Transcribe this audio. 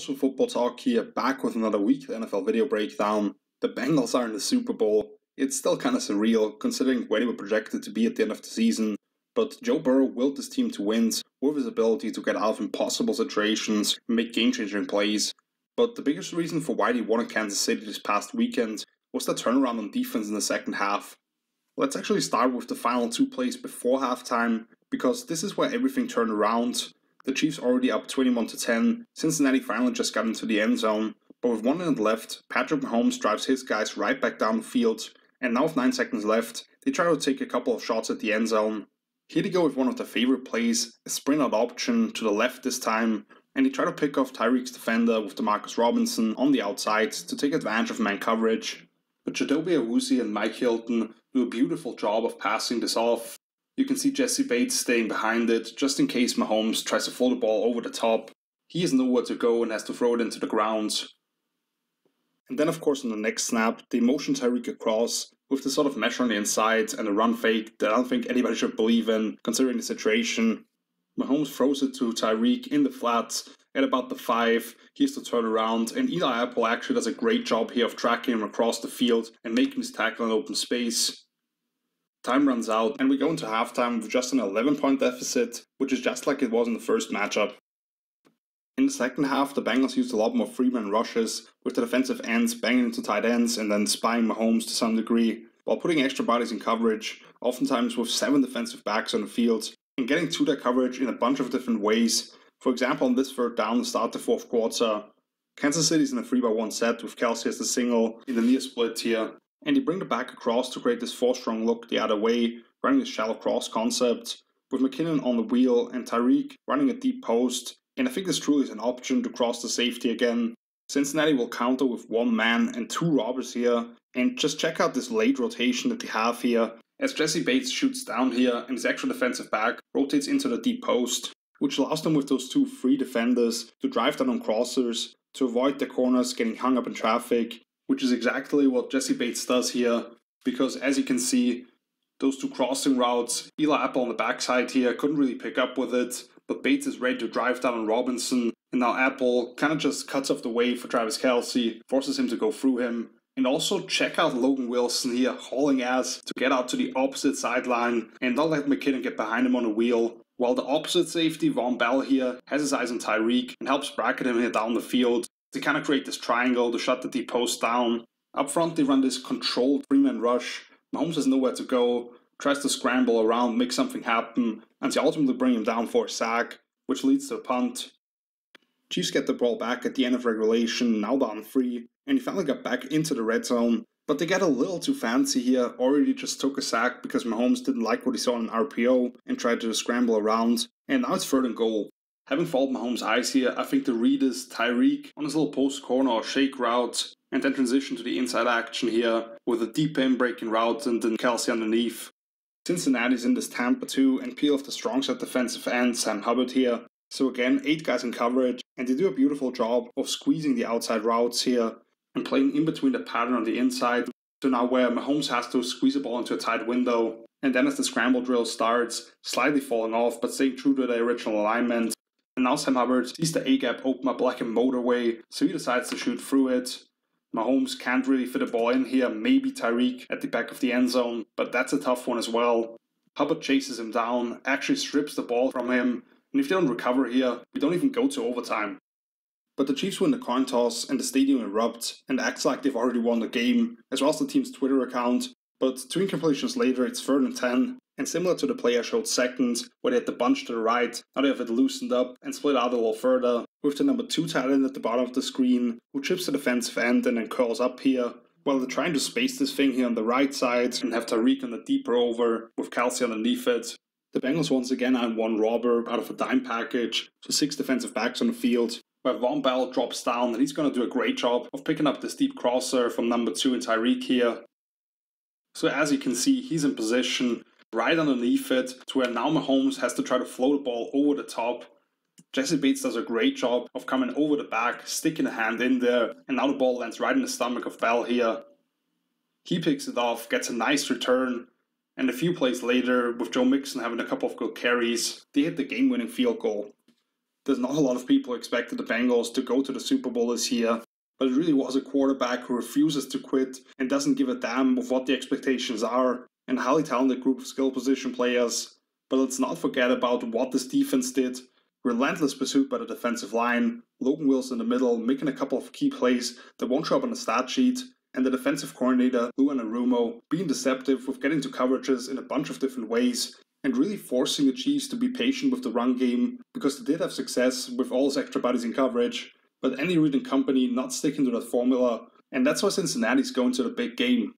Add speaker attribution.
Speaker 1: Also, Football Talk here, back with another weekly NFL video breakdown. The Bengals are in the Super Bowl. It's still kind of surreal, considering where they were projected to be at the end of the season. But Joe Burrow willed this team to wins with his ability to get out of impossible situations and make game-changing plays. But the biggest reason for why they won at Kansas City this past weekend was the turnaround on defense in the second half. Let's actually start with the final two plays before halftime, because this is where everything turned around. The Chiefs already up 21-10, Cincinnati finally just got into the end zone, but with 1 minute left, Patrick Mahomes drives his guys right back down the field, and now with 9 seconds left, they try to take a couple of shots at the end zone. Here they go with one of their favorite plays, a sprint out option to the left this time, and they try to pick off Tyreek's defender with Demarcus Robinson on the outside to take advantage of man coverage. But Chidobe Awuzie and Mike Hilton do a beautiful job of passing this off. You can see Jessie Bates staying behind it, just in case Mahomes tries to throw the ball over the top. He has nowhere to go and has to throw it into the ground. And then of course on the next snap, they motion Tyreek across with the sort of mesh on the inside and a run fake that I don't think anybody should believe in, considering the situation. Mahomes throws it to Tyreek in the flats at about the 5. He has to turn around, and Eli Apple actually does a great job here of tracking him across the field and making his tackle in open space. Time runs out, and we go into halftime with just an 11-point deficit, which is just like it was in the first matchup. In the second half, the Bengals used a lot more three-man rushes, with the defensive ends banging into tight ends and then spying Mahomes to some degree, while putting extra bodies in coverage, oftentimes with 7 defensive backs on the field, and getting to that coverage in a bunch of different ways. For example, on this third down to start the fourth quarter, Kansas City's in a 3-by-1 set with Kelce as the single in the near split here. And they bring the back across to create this 4-strong look the other way, running this shallow cross concept, with McKinnon on the wheel and Tyreek running a deep post, and I think this truly is an option to cross the safety again. Cincinnati will counter with 1 man and 2 robbers here, and just check out this late rotation that they have here, as Jessie Bates shoots down here and his extra defensive back rotates into the deep post, which allows them with those 2 free defenders to drive down on crossers to avoid the corners getting hung up in traffic, which is exactly what Jessie Bates does here, because as you can see, those 2 crossing routes, Eli Apple on the backside here couldn't really pick up with it, but Bates is ready to drive down on Robinson, and now Apple kind of just cuts off the way for Travis Kelce, forces him to go through him. And also check out Logan Wilson here hauling ass to get out to the opposite sideline and not let McKinnon get behind him on the wheel, while the opposite safety, Von Bell here, has his eyes on Tyreek and helps bracket him here down the field to kind of create this triangle to shut the deep post down. Up front, they run this controlled 3-man rush. Mahomes has nowhere to go, tries to scramble around, make something happen, and they ultimately bring him down for a sack, which leads to a punt. Chiefs get the ball back at the end of regulation, now down 3, and he finally got back into the red zone, but they get a little too fancy here, already just took a sack because Mahomes didn't like what he saw in an RPO and tried to scramble around, and now it's 3rd and goal. Having followed Mahomes' eyes here, I think the read is Tyreek on his little post corner or shake route, and then transition to the inside action here with a deep in breaking route and then Kelce underneath. Cincinnati's in this Tampa too and peel off the strong side defensive end Sam Hubbard here. So again, 8 guys in coverage, and they do a beautiful job of squeezing the outside routes here and playing in between the pattern on the inside. So now where Mahomes has to squeeze the ball into a tight window, and then as the scramble drill starts, slightly falling off but staying true to the original alignment. And now Sam Hubbard sees the A-gap open up like a motorway, so he decides to shoot through it. Mahomes can't really fit a ball in here, maybe Tyreek at the back of the end zone, but that's a tough one as well. Hubbard chases him down, actually strips the ball from him, and if they don't recover here, we don't even go to overtime. But the Chiefs win the coin toss and the stadium erupts and acts like they've already won the game, as well as the team's Twitter account. But 2 incompletions later, it's 3rd and 10, and similar to the play I showed second, where they had the bunch to the right, now they have it loosened up and split out a little further, with the number 2 tight end at the bottom of the screen, who chips the defensive end and then curls up here, while they're trying to space this thing here on the right side and have Tyreek on the deeper over, with Kelce underneath it. The Bengals once again are in 1 robber out of a dime package, so 6 defensive backs on the field, where Von Bell drops down and he's going to do a great job of picking up this deep crosser from number 2 and Tyreek here. So as you can see, he's in position right underneath it, to where now Mahomes has to try to float the ball over the top. Jessie Bates does a great job of coming over the back, sticking a hand in there, and now the ball lands right in the stomach of Bell here. He picks it off, gets a nice return, and a few plays later, with Joe Mixon having a couple of good carries, they hit the game-winning field goal. there's not a lot of people who expected the Bengals to go to the Super Bowl this year, but it really was a quarterback who refuses to quit and doesn't give a damn of what the expectations are, and a highly talented group of skill position players. But let's not forget about what this defense did. Relentless pursuit by the defensive line, Logan Wilson in the middle making a couple of key plays that won't show up on the stat sheet, and the defensive coordinator, Lou Anarumo, being deceptive with getting to coverages in a bunch of different ways, and really forcing the Chiefs to be patient with the run game, because they did have success with all those extra bodies in coverage, but Andy Reid and company not sticking to that formula, and that's why Cincinnati's going to the big game.